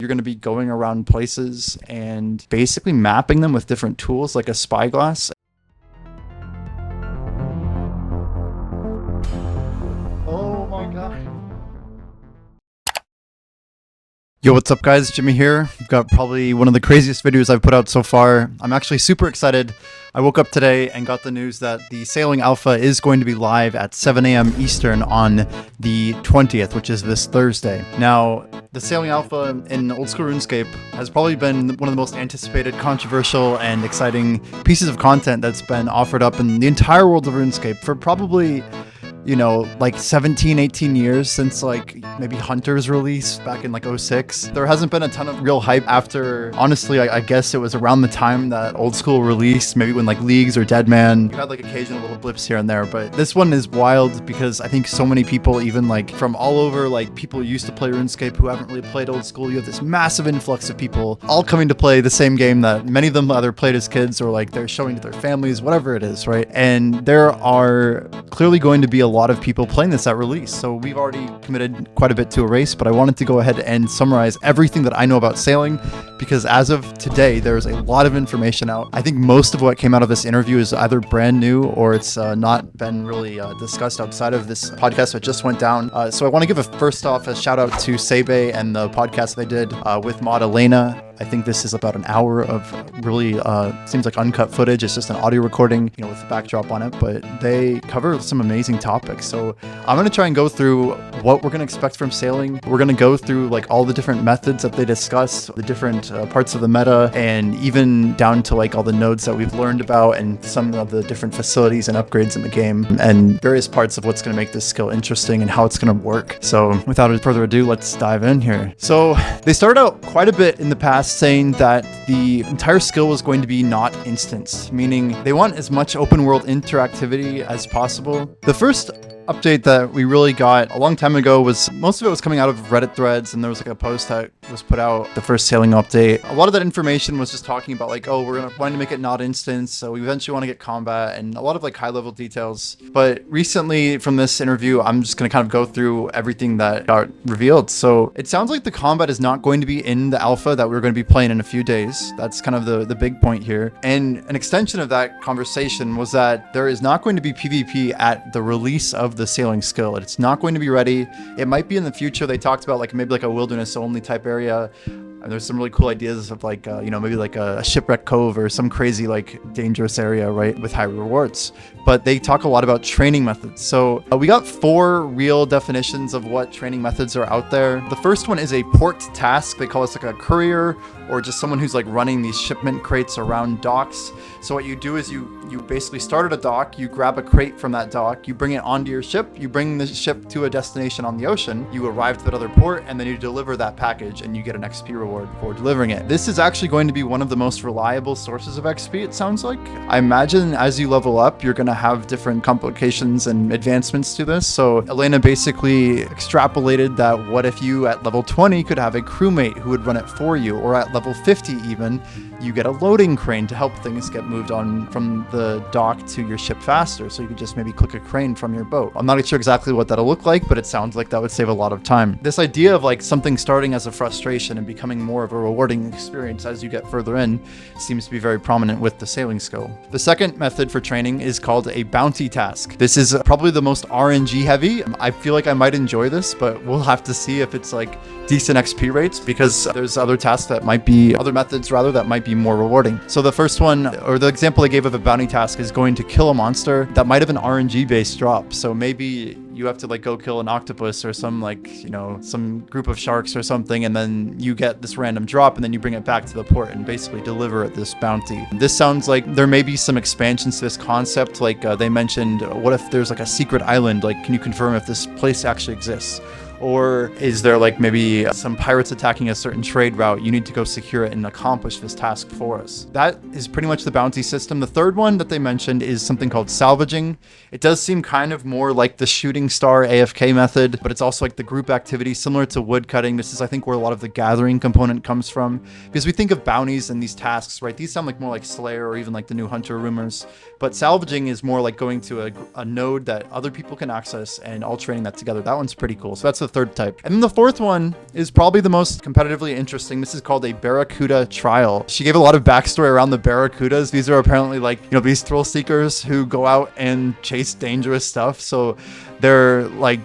You're going to be going around places and basically mapping them with different tools like a spyglass. Oh my god. Yo, what's up guys? Jimmy here. I've got probably one of the craziest videos I've put out so far. I'm actually super excited. I woke up today and got the news that the Sailing Alpha is going to be live at 7 a.m. Eastern on the 20th, which is this Thursday. Now, the Sailing Alpha in old school RuneScape has probably been one of the most anticipated, controversial, and exciting pieces of content that's been offered up in the entire world of RuneScape for probably, you know, like 17, 18 years since like maybe Hunter's release back in like 06. There hasn't been a ton of real hype after, honestly, I guess it was around the time that old school released, maybe when like Leagues or Deadman, you had like occasional little blips here and there, but this one is wild because I think so many people, even like from all over, like people who used to play RuneScape who haven't really played old school, you have this massive influx of people all coming to play the same game that many of them either played as kids or like they're showing to their families, whatever it is, right? And there are clearly going to be a lot of people playing this at release. So we've already committed quite a bit to a race, but I wanted to go ahead and summarize everything that I know about sailing because as of today, there's a lot of information out. I think most of what came out of this interview is either brand new or it's not been really discussed outside of this podcast that just went down. So I want to give first off a shout out to Sebe and the podcast they did with Mod Elena. I think this is about an hour of really seems like uncut footage. It's just an audio recording, you know, with the backdrop on it, but they cover some amazing topics. So I'm going to try and go through what we're going to expect from sailing. We're going to go through like all the different methods that they discuss, the different parts of the meta, and even down to like all the nodes that we've learned about and some of the different facilities and upgrades in the game and various parts of what's going to make this skill interesting and how it's going to work. So without further ado, let's dive in here. So they started out quite a bit in the past saying that the entire skill was going to be not instanced, meaning they want as much open world interactivity as possible. The first update that we really got a long time ago was most of it was coming out of Reddit threads, and there was like a post that was put out, the first sailing update. A lot of that information was just talking about like, oh, we're wanting to make it not instance, so we eventually want to get combat and a lot of like high level details. But recently from this interview, I'm just going to kind of go through everything that got revealed. So it sounds like the combat is not going to be in the alpha that we're going to be playing in a few days. That's kind of the big point here. And an extension of that conversation was that there is not going to be PvP at the release of the sailing skill. It's not going to be ready. It might be in the future. They talked about like maybe like a wilderness only type area. And there's some really cool ideas of like, you know, maybe like a shipwreck cove or some crazy like dangerous area, right, with high rewards. But they talk a lot about training methods. So we got 4 real definitions of what training methods are out there. The first one is a port task. They call it like a courier or just someone who's like running these shipment crates around docks. So what you do is you basically start at a dock, you grab a crate from that dock, you bring it onto your ship, you bring the ship to a destination on the ocean, you arrive to that other port, and then you deliver that package and you get an XP reward for delivering it. This is actually going to be one of the most reliable sources of XP, it sounds like. I imagine as you level up, you're going to have different complications and advancements to this. So Elena basically extrapolated that what if you at level 20 could have a crewmate who would run it for you, or at level 50 even, you get a loading crane to help things get moved on from the dock to your ship faster. So you could just maybe click a crane from your boat. I'm not sure exactly what that'll look like, but it sounds like that would save a lot of time. This idea of like something starting as a frustration and becoming more of a rewarding experience as you get further in seems to be very prominent with the sailing skill. The second method for training is called a bounty task. This is probably the most RNG heavy. I feel like I might enjoy this, but we'll have to see if it's like decent XP rates because there's other tasks that might be, other methods rather, that might be more rewarding. So the first one, or the example I gave of a bounty task, is going to kill a monster that might have an RNG based drop. So maybe you have to like go kill an octopus or some like, you know, some group of sharks or something, and then you get this random drop and then you bring it back to the port and basically deliver this bounty. This sounds like there may be some expansions to this concept. Like they mentioned, what if there's like a secret island? Like, can you confirm if this place actually exists? Or is there like maybe some pirates attacking a certain trade route? You need to go secure it and accomplish this task for us. That is pretty much the bounty system. The third one that they mentioned is something called salvaging. It does seem kind of more like the shooting star AFK method, but it's also like the group activity similar to wood cutting. This is, I think, where a lot of the gathering component comes from, because we think of bounties and these tasks, right? These sound like more like Slayer or even like the new Hunter rumors, but salvaging is more like going to a node that other people can access and all training that together. That one's pretty cool. So that's the third type. And then the fourth one is probably the most competitively interesting. This is called a Barracuda trial. She gave a lot of backstory around the Barracudas. These are apparently like, these thrill seekers who go out and chase dangerous stuff. So they're like,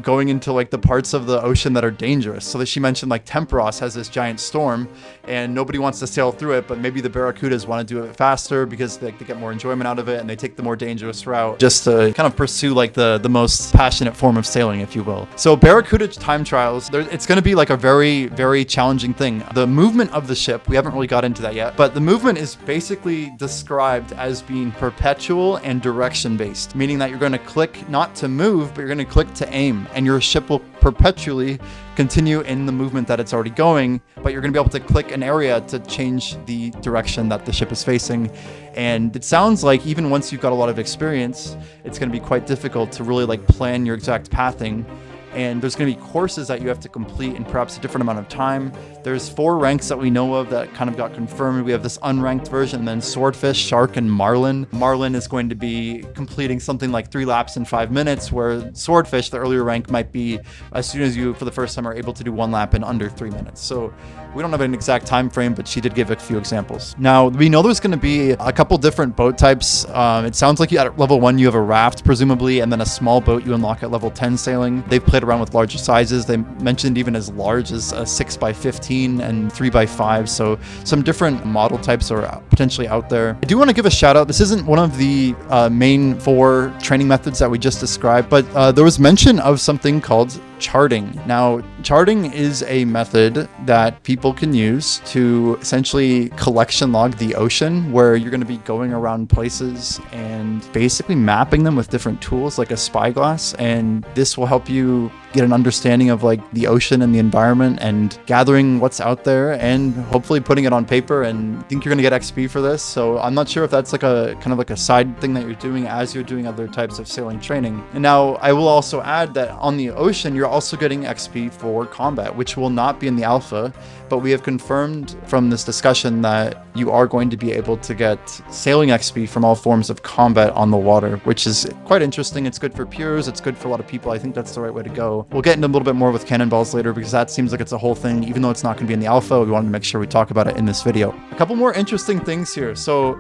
going into like the parts of the ocean that are dangerous. So that she mentioned like Temperos has this giant storm and nobody wants to sail through it, but maybe the Barracudas want to do it faster because they get more enjoyment out of it and they take the more dangerous route just to kind of pursue like the most passionate form of sailing, if you will. So Barracuda time trials, it's going to be like a very, very challenging thing. The movement of the ship, we haven't really got into that yet, but the movement is basically described as being perpetual and direction based, meaning that you're going to click not to move, but you're going to click to aim. And your ship will perpetually continue in the movement that it's already going, but you're going to be able to click an area to change the direction that the ship is facing. And it sounds like even once you've got a lot of experience, it's going to be quite difficult to really like plan your exact pathing. And there's going to be courses that you have to complete in perhaps a different amount of time. There's 4 ranks that we know of that kind of got confirmed. We have this unranked version, and then Swordfish, Shark, and Marlin. Marlin is going to be completing something like 3 laps in 5 minutes, where Swordfish, the earlier rank, might be as soon as you, for the first time, are able to do 1 lap in under 3 minutes. So we don't have an exact time frame, but she did give a few examples. Now, we know there's going to be a couple different boat types. It sounds like at level 1, you have a raft, presumably, and then a small boat you unlock at level 10 sailing. They've played around with larger sizes. They mentioned even as large as a 6x15 and 3x5. So some different model types are potentially out there. I do want to give a shout out. This isn't one of the main 4 training methods that we just described, but there was mention of something called charting. Now, charting is a method that people can use to essentially collection log the ocean, where you're going to be going around places and basically mapping them with different tools like a spyglass. And this will help you get an understanding of like the ocean and the environment and gathering what's out there and hopefully putting it on paper. And I think you're going to get XP for this. So I'm not sure if that's like a kind of like a side thing that you're doing as you're doing other types of sailing training. And now I will also add that on the ocean, you're also getting XP for combat, which will not be in the alpha, but we have confirmed from this discussion that you are going to be able to get sailing XP from all forms of combat on the water, which is quite interesting. It's good for pures. It's good for a lot of people. I think that's the right way to go. We'll get into a little bit more with cannonballs later because that seems like it's a whole thing. Even though it's not going to be in the alpha, we wanted to make sure we talk about it in this video. A couple more interesting things here. So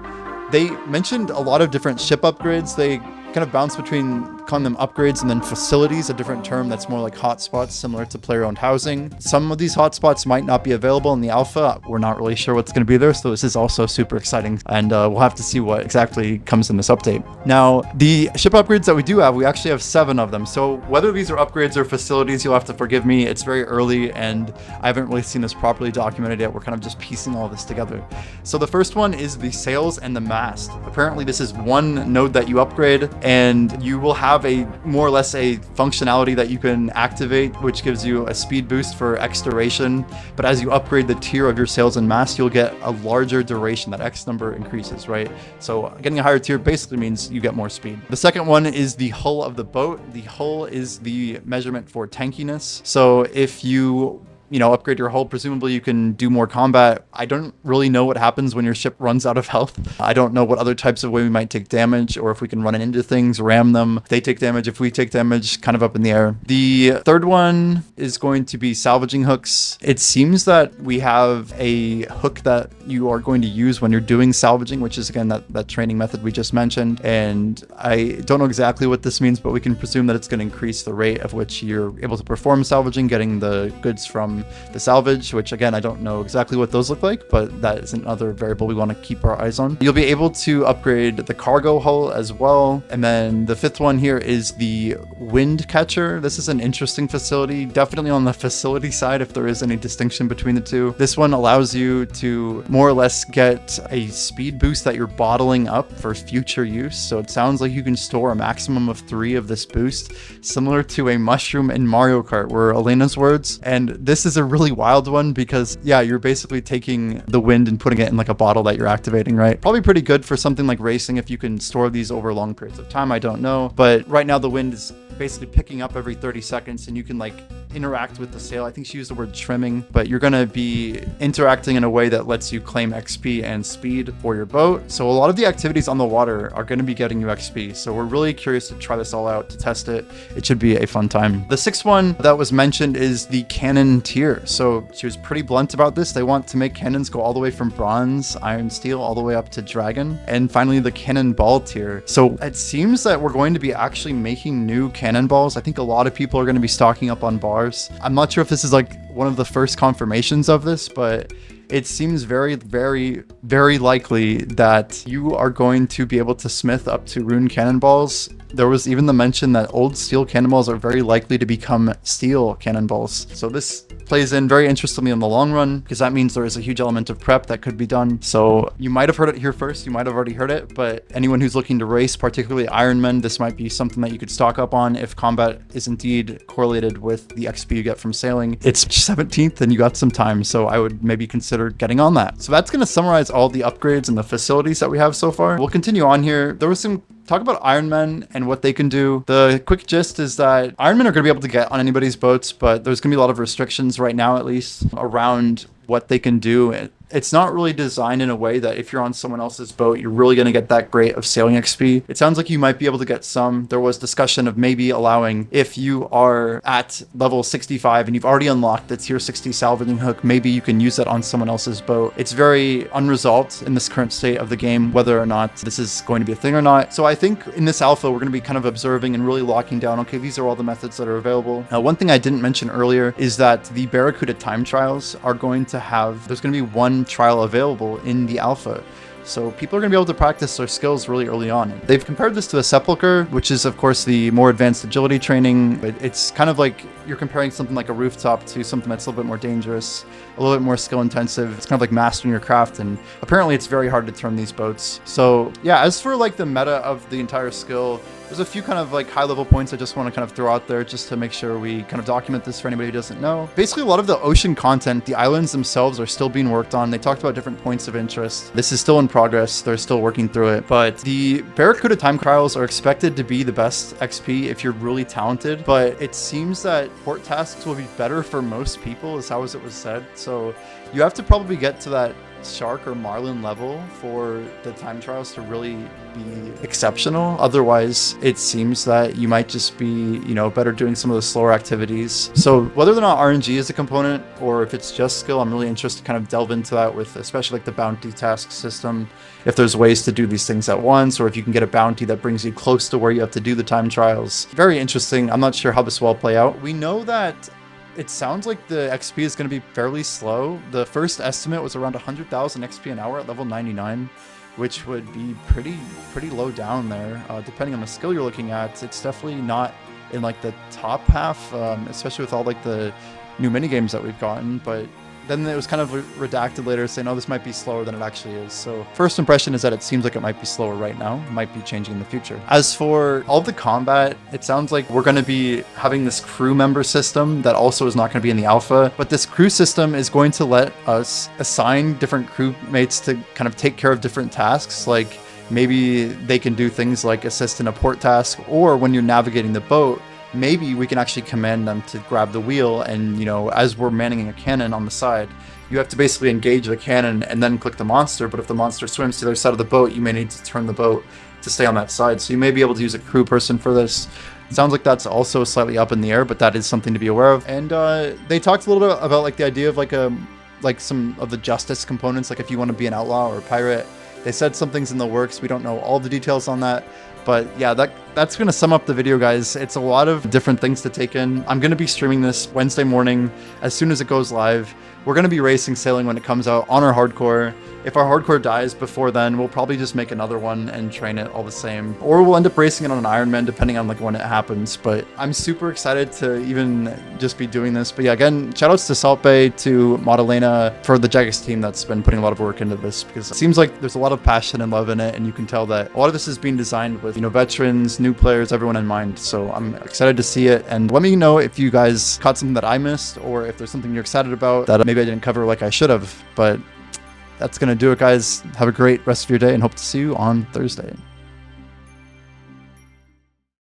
they mentioned a lot of different ship upgrades. They kind of bounce between calling them upgrades and then facilities, a different term that's more like hotspots, similar to player-owned housing. Some of these hotspots might not be available in the alpha. We're not really sure what's going to be there, so this is also super exciting, and we'll have to see what exactly comes in this update. Now, the ship upgrades that we do have, we actually have 7 of them. So whether these are upgrades or facilities, you'll have to forgive me. It's very early, and I haven't really seen this properly documented yet. We're kind of just piecing all this together. So the first one is the sails and the mast. Apparently, this is one node that you upgrade, and you will have a more or less a functionality that you can activate, which gives you a speed boost for X duration. But as you upgrade the tier of your sails and mast, you'll get a larger duration. That X number increases, right? So getting a higher tier basically means you get more speed. The second one is the hull of the boat. The hull is the measurement for tankiness. So if you upgrade your hull, presumably you can do more combat. I don't really know what happens when your ship runs out of health. I don't know what other types of way we might take damage, or if we can run into things, ram them. If they take damage, if we take damage, kind of up in the air. The third one is going to be salvaging hooks. It seems that we have a hook that you are going to use when you're doing salvaging, which is again that training method we just mentioned. And I don't know exactly what this means, but we can presume that it's going to increase the rate of which you're able to perform salvaging, getting the goods from the salvage, which again, I don't know exactly what those look like, but that is another variable we want to keep our eyes on. You'll be able to upgrade the cargo hull as well. And then the fifth one here is the wind catcher. This is an interesting facility, definitely on the facility side, if there is any distinction between the two. This one allows you to more or less get a speed boost that you're bottling up for future use. So it sounds like you can store a maximum of 3 of this boost, similar to a mushroom in Mario Kart, were Elena's words. And this is a really wild one because, yeah, you're basically taking the wind and putting it in like a bottle that you're activating, right? Probably pretty good for something like racing if you can store these over long periods of time. I don't know. But right now the wind is basically picking up every 30 seconds, and you can like interact with the sail. I think she used the word trimming, but you're going to be interacting in a way that lets you claim XP and speed for your boat. So a lot of the activities on the water are going to be getting you XP. So we're really curious to try this all out, to test it. It should be a fun time. The sixth one that was mentioned is the cannon tier. So she was pretty blunt about this. They want to make cannons go all the way from bronze, iron, steel, all the way up to dragon. And finally, the cannonball tier. So it seems that we're going to be actually making new cannonballs. I think a lot of people are going to be stocking up on bars. I'm not sure if this is like one of the first confirmations of this, but it seems very, very, very likely that you are going to be able to smith up to rune cannonballs. There was even the mention that old steel cannonballs are very likely to become steel cannonballs. So this plays in very interestingly in the long run, because that means there is a huge element of prep that could be done. So you might have heard it here first, you might have already heard it, but anyone who's looking to race, particularly Ironman, this might be something that you could stock up on if combat is indeed correlated with the XP you get from sailing. It's 17th and you got some time, so I would maybe consider getting on that. So that's going to summarize all the upgrades and the facilities that we have so far. We'll continue on here. There was some talk about Ironman and what they can do. The quick gist is that Ironman are going to be able to get on anybody's boats, but there's going to be a lot of restrictions right now, at least, around what they can do. It's not really designed in a way that if you're on someone else's boat, you're really going to get that great of sailing XP. It sounds like you might be able to get some. There was discussion of maybe allowing, if you are at level 65 and you've already unlocked the tier 60 salvaging hook, maybe you can use that on someone else's boat. It's very unresolved in this current state of the game, whether or not this is going to be a thing or not. So I think in this alpha, we're going to be kind of observing and really locking down, okay, these are all the methods that are available. Now, one thing I didn't mention earlier is that the Barracuda time trials are going to have, there's going to be one trial available in the alpha. So people are going to be able to practice their skills really early on. They've compared this to a sepulcher, which is of course the more advanced agility training. It's kind of like you're comparing something like a rooftop to something that's a little bit more dangerous, a little bit more skill intensive. It's kind of like mastering your craft, and apparently it's very hard to turn these boats. So yeah, as for like the meta of the entire skill, there's a few kind of like high level points I just want to kind of throw out there just to make sure we kind of document this for anybody who doesn't know. Basically, a lot of the ocean content, the islands themselves are still being worked on. They talked about different points of interest. This is still in progress. They're still working through it. But the Barracuda time trials are expected to be the best XP if you're really talented. But it seems that port tasks will be better for most people, is how it was said. So you have to probably get to that shark or marlin level for the time trials to really be exceptional. Otherwise, it seems that you might just be, you know, better doing some of the slower activities. So whether or not RNG is a component or if it's just skill, I'm really interested to kind of delve into that with especially like the bounty task system. If there's ways to do these things at once, or if you can get a bounty that brings you close to where you have to do the time trials. Very interesting. I'm not sure how this will all play out. We know that it sounds like the XP is going to be fairly slow. The first estimate was around 100,000 XP an hour at level 99, which would be pretty low down there. Depending on the skill you're looking at, it's definitely not in like the top half, especially with all like the new mini games that we've gotten. But then it was kind of redacted later saying, oh, this might be slower than it actually is. So first impression is that it seems like it might be slower right now. It might be changing in the future. As for all of the combat, it sounds like we're going to be having this crew member system that also is not going to be in the alpha. But this crew system is going to let us assign different crewmates to kind of take care of different tasks. Like maybe they can do things like assist in a port task, or when you're navigating the boat, maybe we can actually command them to grab the wheel, and, you know, as we're manning a cannon on the side, you have to basically engage the cannon and then click the monster. But if the monster swims to the other side of the boat, you may need to turn the boat to stay on that side. So you may be able to use a crew person for this. It sounds like that's also slightly up in the air, but that is something to be aware of. And they talked a little bit about like the idea of like some of the justice components, like if you want to be an outlaw or a pirate. They said something's in the works. We don't know all the details on that. But yeah, that's going to sum up the video, guys. It's a lot of different things to take in. I'm going to be streaming this Wednesday morning as soon as it goes live. We're going to be racing sailing when it comes out on our hardcore. If our hardcore dies before then, we'll probably just make another one and train it all the same. Or we'll end up racing it on an Ironman, depending on like when it happens. But I'm super excited to even just be doing this. But yeah, again, shoutouts to Salt Bay, to Madalena, for the Jagex team that's been putting a lot of work into this, because it seems like there's a lot of passion and love in it, and you can tell that a lot of this is being designed with, you know, veterans, new players, everyone in mind. So I'm excited to see it. And let me know if you guys caught something that I missed, or if there's something you're excited about that maybe I didn't cover like I should have. But that's going to do it, guys. Have a great rest of your day and hope to see you on Thursday.